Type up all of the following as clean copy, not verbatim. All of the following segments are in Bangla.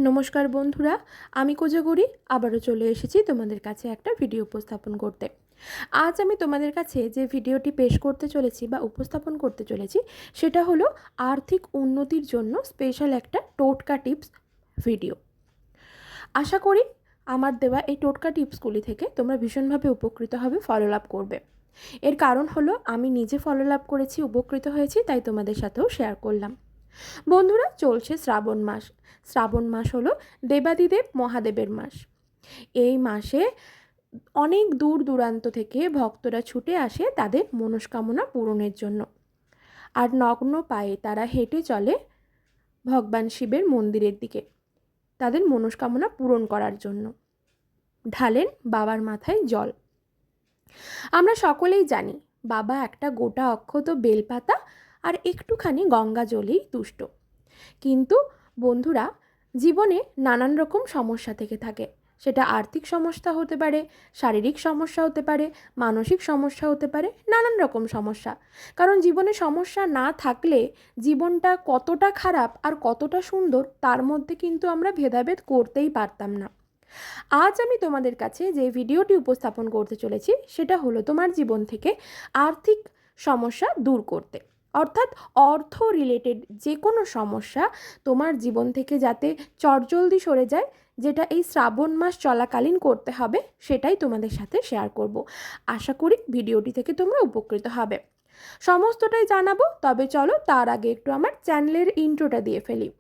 নমস্কার বন্ধুরা, আমি কোজাগরি আবারও চলে এসেছি তোমাদের কাছে একটা ভিডিও উপস্থাপন করতে। আজ আমি তোমাদের কাছে যে ভিডিওটি পেশ করতে চলেছি বা উপস্থাপন করতে চলেছি সেটা হলো আর্থিক উন্নতির জন্য স্পেশাল একটা টোটকা টিপস ভিডিও। আশা করি আমার দেওয়া এই টোটকা টিপসগুলি থেকে তোমরা ভীষণভাবে উপকৃত হবে, ফলো লাভ করবে। এর কারণ হলো আমি নিজে ফলো লাভ করেছি, উপকৃত হয়েছি, তাই তোমাদের সাথেও শেয়ার করলাম। বন্ধুরা, চলছে শ্রাবণ মাস। শ্রাবণ মাস হলো দেবাদিদেব মহাদেবের মাস। এই মাসে অনেক দূর দূরান্ত থেকে ভক্তরা ছুটে আসে তাদের মনস্কামনা পূরণের জন্য। আর নগ্ন পায়ে তারা হেঁটে চলে ভগবান শিবের মন্দিরের দিকে তাদের মনস্কামনা পূরণ করার জন্য। ঢালেন বাবার মাথায় জল। আমরা সকলেই জানি বাবা একটা গোটা অক্ষত বেলপাতা আর একটুখানি গঙ্গা জলেই তুষ্ট। কিন্তু বন্ধুরা, জীবনে নানান রকম সমস্যা থেকে থাকে। সেটা আর্থিক সমস্যা হতে পারে, শারীরিক সমস্যা হতে পারে, মানসিক সমস্যা হতে পারে, নানান রকম সমস্যা। কারণ জীবনে সমস্যা না থাকলে জীবনটা কতটা খারাপ আর কতটা সুন্দর তার মধ্যে কিন্তু আমরা ভেদাভেদ করতেই পারতাম না। আজ আমি তোমাদের কাছে যে ভিডিওটি উপস্থাপন করতে চলেছি সেটা হলো তোমার জীবন থেকে আর্থিক সমস্যা দূর করতে, অর্থাৎ অর্থ রিলেটেড যে কোনো সমস্যা তোমার জীবন থেকে যাতে চটজলদি সরে যায়, যেটা এই শ্রাবণ মাস চলাকালীন করতে হবে, সেটাই তোমাদের সাথে শেয়ার করব। আশা করি ভিডিওটি থেকে তোমরা উপকৃত হবে। সমস্তটাই জানাবো, তবে চলো তার আগে একটু আমার চ্যানেলের ইন্ট্রোটা দিয়ে ফেলি।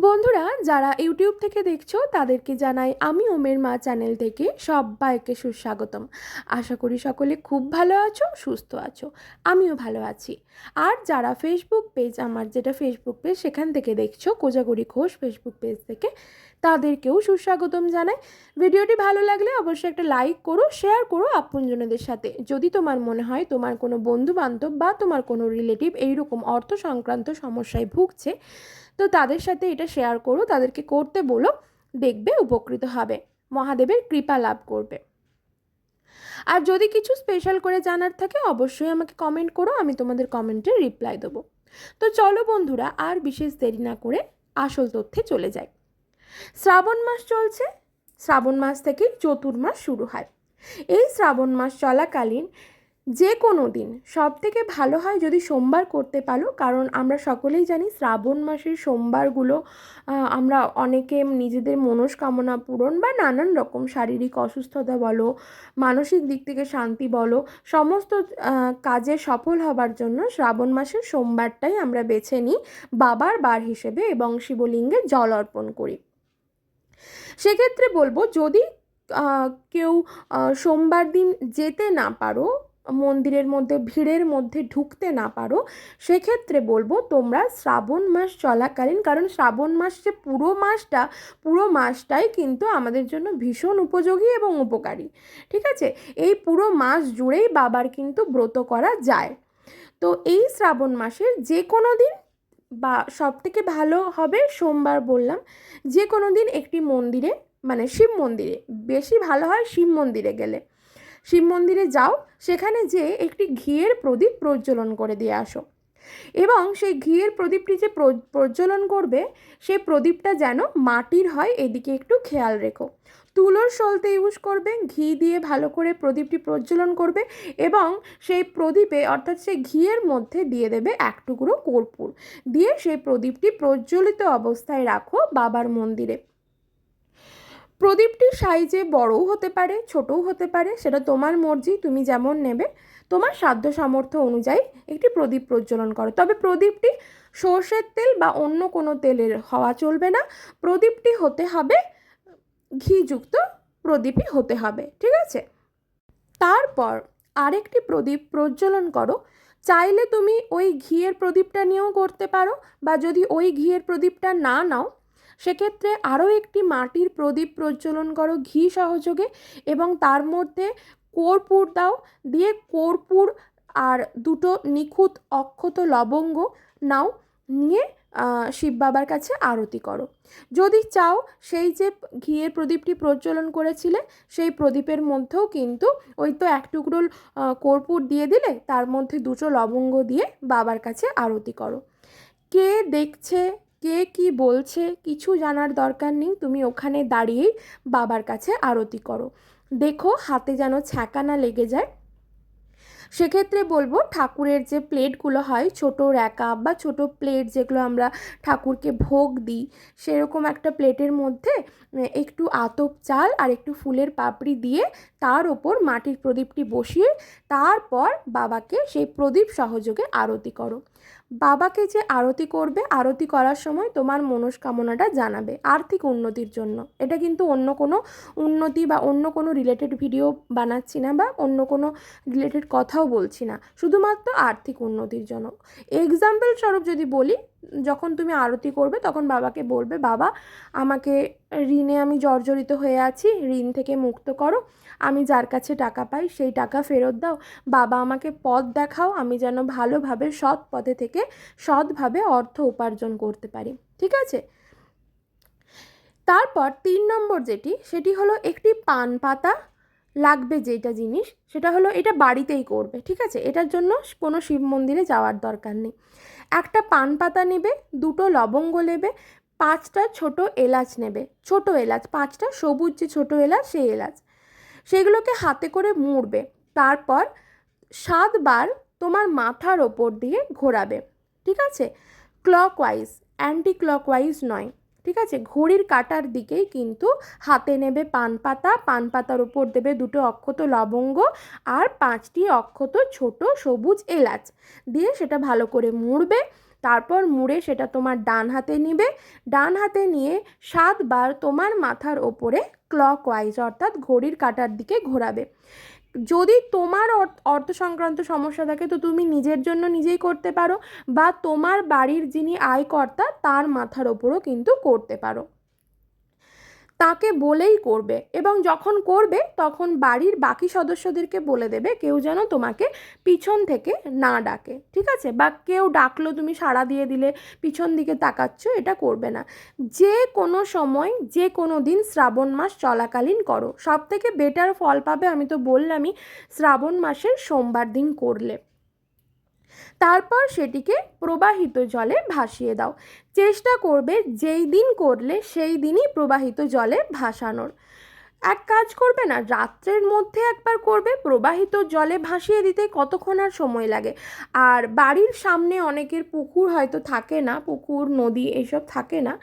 বন্ধুরা, যারা ইউটিউব থেকে দেখছো তাদেরকে জানাই আমি ওমের মা চ্যানেল থেকে সবাইকে সুস্বাগতম। আশা করি সকলে খুব ভালো আছো, সুস্থ আছো, আমিও ভালো আছি। আর যারা ফেসবুক পেজ, আমার যেটা ফেসবুক পেজ, সেখান থেকে দেখছো কোজাগরি ঘোষ ফেসবুক পেজ থেকে, তাদেরকেও সুস্বাগতম জানাই। ভিডিওটি ভালো লাগলে অবশ্যই একটা লাইক করো, শেয়ার করো আপনজনদের সাথে। যদি তোমার মনে হয় তোমার কোনো বন্ধু বান্ধব বা তোমার কোনো রিলেটিভ এইরকম অর্থ সংক্রান্ত সমস্যায় ভুগছে, তো তাদের সাথে এটা শেয়ার করো, তাদেরকে করতে বলো, দেখবে উপকৃত হবে, মহাদেবের কৃপা লাভ করবে। আর যদি কিছু স্পেশাল করে জানার থাকে অবশ্যই আমাকে কমেন্ট করো, আমি তোমাদের কমেন্টের রিপ্লাই দেবো। তো চলো বন্ধুরা, আর বিশেষ দেরি না করে আসল তথ্যে চলে যাই। শ্রাবণ মাস চলছে, শ্রাবণ মাস থেকেই চতুর্মাস শুরু হয়। এই শ্রাবণ মাস চলাকালীন যে কোনো দিন সব থেকে ভালো হয় যদি সোমবার করতে পারো, কারণ আমরা সকলেই জানি শ্রাবণ মাসের সোমবারগুলো আমরা অনেকে নিজেদের মনস্কামনা পূরণ বা নানান রকম শারীরিক অসুস্থতা বলো, মানসিক দিক থেকে শান্তি বলো, সমস্ত কাজে সফল হবার জন্য শ্রাবণ মাসের সোমবারটাই আমরা বেছে নিই বাবার বার হিসেবে এবং শিবলিঙ্গে জল অর্পণ করি। সেক্ষেত্রে বলবো, যদি কেউ সোমবার দিন যেতে না পারো, মন্দিরের মধ্যে ভিড়ের মধ্যে ঢুকতে না পারো, সেক্ষেত্রে বলবো তোমরা শ্রাবণ মাস চলাকালীন, কারণ শ্রাবণ মাস যে পুরো মাসটাই কিন্তু আমাদের জন্য ভীষণ উপযোগী এবং উপকারী। ঠিক আছে, এই পুরো মাস জুড়েই বাবার কিন্তু ব্রত করা যায়। তো এই শ্রাবণ মাসের যে কোনো দিন, বা সব থেকে ভালো হবে সোমবার বললাম, যে কোনো দিন একটি মন্দিরে, মানে শিব মন্দিরে, বেশি ভালো হয় শিব মন্দিরে গেলে, শিব মন্দিরে যাও, সেখানে যে একটি ঘিয়ের প্রদীপ প্রজ্বলন করে দিয়ে আসো, এবং সেই ঘিয়ের প্রদীপটি যে প্রজ্বলন করবে সেই প্রদীপটা যেন মাটির হয়, এদিকে একটু খেয়াল রেখো। তুলোর সলতে ইউজ করবে, ঘি দিয়ে ভালো করে প্রদীপটি প্রজ্বলন করবে এবং সেই প্রদীপে, অর্থাৎ সেই ঘিয়ের মধ্যে দিয়ে দেবে এক টুকরো কর্পূর, দিয়ে সেই প্রদীপটি প্রজ্বলিত অবস্থায় রাখো বাবার মন্দিরে। প্রদীপটির সাইজে বড়ও হতে পারে, ছোটও হতে পারে, সেটা তোমার মর্জি, তুমি যেমন নেবে, তোমার সাধ্য সামর্থ্য অনুযায়ী একটি প্রদীপ প্রজ্বলন করো। তবে প্রদীপটি সর্ষের তেল বা অন্য কোনো তেলের হওয়া চলবে না, প্রদীপটি হতে হবে ঘিযুক্ত প্রদীপই হতে হবে, ঠিক আছে? তারপর আরেকটি প্রদীপ প্রজ্বলন করো। চাইলে তুমি ওই ঘিয়ের প্রদীপটা নিয়েও করতে পারো, বা যদি ওই ঘিয়ের প্রদীপটা না নাও, সেক্ষেত্রে আরও একটি মাটির প্রদীপ প্রজ্বলন করো ঘি সহযোগে, এবং তার মধ্যে কর্পূর দাও, দিয়ে কর্পূর আর দুটো নিখুঁত অক্ষত লবঙ্গ নাও, নিয়ে শিব বাবার কাছে আরতি করো। যদি চাও সেই যে ঘিয়ের প্রদীপটি প্রজ্বলন করেছিলে সেই প্রদীপের মধ্যেও কিন্তু ওই তো এক টুকরো কর্পূর দিয়ে দিলে, তার মধ্যে দুটো লবঙ্গ দিয়ে বাবার কাছে আরতি করো। কে দেখছে কে কি বলছে কিছু জানার দরকার নেই, তুমি ওখানে দাঁড়িয়েই বাবার কাছে আরতি করো। দেখো হাতে যেন ছ্যাঁকা না লেগে যায়। সেক্ষেত্রে বলবো ঠাকুরের যে প্লেটগুলো হয়, ছোটো র্যাকা বা ছোটো প্লেট যেগুলো আমরা ঠাকুরকে ভোগ দিই, সেরকম একটা প্লেটের মধ্যে একটু আতপ চাল আর একটু ফুলের পাপড়ি দিয়ে তার ওপর মাটির প্রদীপটি বসিয়ে তারপর বাবাকে সেই প্রদীপ সহযোগে আরতি করো। বাবাকে যে আরতি করবে, আরতি করার সময় তোমার মনস্কামনাটা জানাবে আর্থিক উন্নতির জন্য। এটা কিন্তু অন্য কোনো উন্নতি বা অন্য কোনো রিলেটেড ভিডিও বানাচ্ছি না বা অন্য কোনো রিলেটেড কথাও বলছি না, শুধুমাত্র আর্থিক উন্নতির জন্য। এক্সাম্পল স্বরূপ যদি বলি, যখন তুমি আরতি করবে তখন বাবাকে বলবে, বাবা আমাকে ঋণে আমি জর্জরিত হয়ে আছি, ঋণ থেকে মুক্ত করো, আমি যার কাছে টাকা পাই সেই টাকা ফেরত দাও, বাবা আমাকে পথ দেখাও, আমি যেন ভালোভাবে সৎ পথে থেকে সৎভাবে অর্থ উপার্জন করতে পারি। ঠিক আছে? তারপর 3 নম্বর সেটি হলো একটি পান পাতা লাগবে। যেটা জিনিস সেটা হলো, এটা বাড়িতেই করবে। ঠিক আছে? এটার জন্য কোনো শিব মন্দিরে যাওয়ার দরকার নেই। একটা পান পাতা নেবে, 2টো লবঙ্গ নেবে, 5টা ছোট এলাচ নেবে, ছোট এলাচ 5টা, সবুজ যে ছোট এলাচ সেই এলাচ, সেগুলোকে হাতে করে মুড়বে। তারপর 7 বার তোমার মাথার ওপর দিয়ে ঘোরাবে। ঠিক আছে? ক্লকওয়াইজ, অ্যান্টি ক্লকওয়াইজ নয়। ঠিক আছে? ঘড়ির কাঁটার দিকেই কিন্তু হাতে নেবে পান পাতা, পান পাতার উপর দেবে 2টো অক্ষত লবঙ্গ আর 5টি অক্ষত ছোট সবুজ এলাচ দিয়ে সেটা ভালো করে মুড়বে। তারপর মুড়ে সেটা তোমার ডান হাতে নিবে, ডান হাতে নিয়ে 7 বার তোমার মাথার ওপরে ক্লকওয়াইজ অর্থাৎ ঘড়ির কাঁটার দিকে ঘোরাবে। যদি তোমার অর্থ সংক্রান্ত সমস্যা থাকে তো তুমি নিজের জন্য নিজেই করতে পারো, বা তোমার বাড়ির যিনি আয়কর্তা তার মাথার ওপরও কিন্তু করতে পারো। তাকে বলেই করবে, এবং যখন করবে তখন বাড়ির বাকি সদস্যদেরকে বলে দেবে কেউ যেন তোমাকে পিছন থেকে না ডাকে। ঠিক আছে? বা কেউ ডাকলো তুমি সাড়া দিয়ে দিলে পিছন দিকে তাকাচ্ছ, এটা করবে না। যে কোনো সময় যে কোনো দিন শ্রাবণ মাস চলাকালীন করো, সব থেকে বেটার ফল পাবে আমি তো বললামই শ্রাবণ মাসের সোমবার দিন করলে। তারপর সেটিকে প্রবাহিত জলে ভাসিয়ে দাও। চেষ্টা করবে যেই দিন করলে সেই দিনই প্রবাহিত জলে ভাসানোর। এক কাজ করবে না, রাত্রের মধ্যে একবার করবে, প্রবাহিত জলে ভাসিয়ে দিতে কতক্ষণ আর সময় লাগে। আর বাড়ির সামনে অনেকের পুকুর হয়তো থাকে না, পুকুর নদী এসব থাকে না,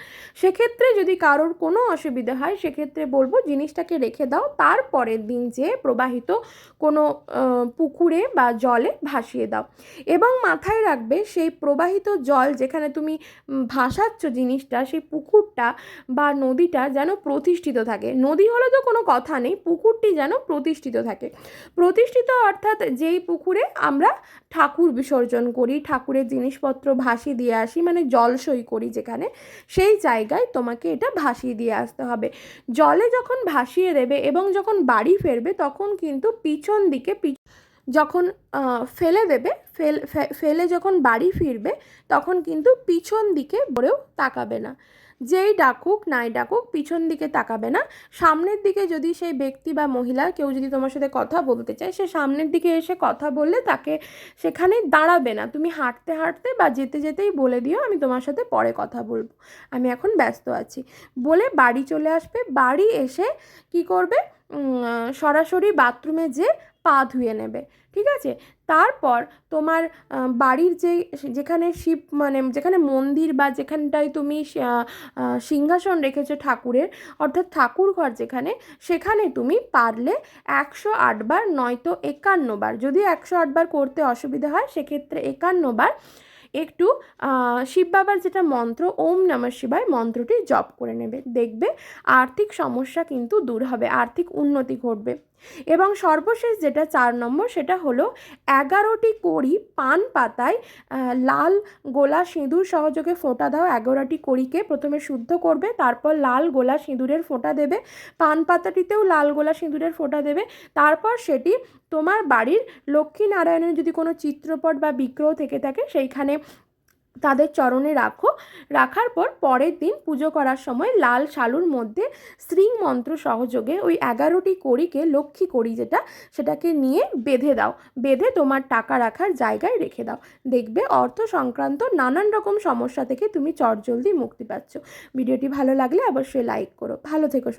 সেক্ষেত্রে যদি কারোর কোনো অসুবিধা হয় সেক্ষেত্রে বলবো জিনিসটাকে রেখে দাও, তারপরের দিন যে প্রবাহিত কোনো পুকুরে বা জলে ভাসিয়ে দাও। এবং মাথায় রাখবে সেই প্রবাহিত জল যেখানে তুমি ভাসাচ্ছ জিনিসটা, সেই পুকুরটা বা নদীটা যেন প্রতিষ্ঠিত থাকে। নদী হলে তো কোনো কথা নেই, পুকুরটি যেন প্রতিষ্ঠিত থাকে। প্রতিষ্ঠিত অর্থাৎ যেই পুকুরে আমরা ঠাকুর বিসর্জন করি, ঠাকুরের জিনিসপত্র ভাসিয়ে দিয়ে আসি, মানে জলসই করি যেখানে, সেই জায়গায় তোমাকে এটা ভাসিয়ে দিয়ে আসতে হবে। জলে যখন ভাসিয়ে দেবে এবং যখন বাড়ি ফেরবে তখন কিন্তু পিছন দিকে যখন ফেলে দেবে, ফেলে যখন বাড়ি ফিরবে তখন কিন্তু পিছন দিকে বলেও তাকাবে না। যেই ডাকুক নাই ডাকুক পিছন দিকে তাকাবে না। সামনের দিকে যদি সেই ব্যক্তি বা মহিলা কেউ যদি তোমার সাথে কথা বলতে চায়, সে সামনের দিকে এসে কথা বললে তাকে সেখানে দাঁড়াবে না। তুমি হাঁটতে হাঁটতে বা যেতে যেতেই বলে দিও আমি তোমার সাথে পরে কথা বলবো, আমি এখন ব্যস্ত আছি, বলে বাড়ি চলে আসবে। বাড়ি এসে কি করবে, সরাসরি বাথরুমে যে পা ধুয়ে নেবে। ঠিক আছে? তারপর তোমার বাড়ির যেখানে শিব মানে যেখানে মন্দির বা যেখানটায় তুমি সিংহাসন রেখেছো ঠাকুরের, অর্থাৎ ঠাকুর ঘর যেখানে, সেখানে তুমি পারলে 108 বার নয়তো 51 বার, যদি 108 বার করতে অসুবিধা হয় সেক্ষেত্রে 51 বার একটু শিব বাবার যেটা মন্ত্র ওম নমঃ শিবায় মন্ত্রটি জপ করে নেবে। দেখবে আর্থিক সমস্যা কিন্তু দূর হবে, আর্থিক উন্নতি ঘটবে। এবং সর্বশেষ যেটা 4 নম্বর, সেটা হলো 11টি কড়ি পান পাতায় লাল গোলা সিঁদুর সহযোগে ফোঁটা দাও। 11টি কড়িকে প্রথমে শুদ্ধ করবে, তারপর লাল গোলা সিঁদুরের ফোঁটা দেবে, পান পাতাটিতেও লাল গোলা সিঁদুরের ফোঁটা দেবে। তারপর সেটি তোমার বাড়ির লক্ষ্মী নারায়ণের যদি কোনো চিত্রপট বা বিগ্রহ থেকে থাকে সেইখানে তাদের চরণে রাখো। রাখার পর পরের দিন পুজো করার সময় লাল শালুর মধ্যে শ্রী মন্ত্র সহযোগে ওই 11টি কড়িকে, লক্ষ্মী কড়ি যেটা, সেটাকে নিয়ে বেঁধে দাও। বেঁধে তোমার টাকা রাখার জায়গায় রেখে দাও। দেখবে অর্থ সংক্রান্ত নানান রকম সমস্যা থেকে তুমি চটজলদি মুক্তি পাচ্ছ। ভিডিওটি ভালো লাগলে অবশ্যই লাইক করো। ভালো থেকো সবাই।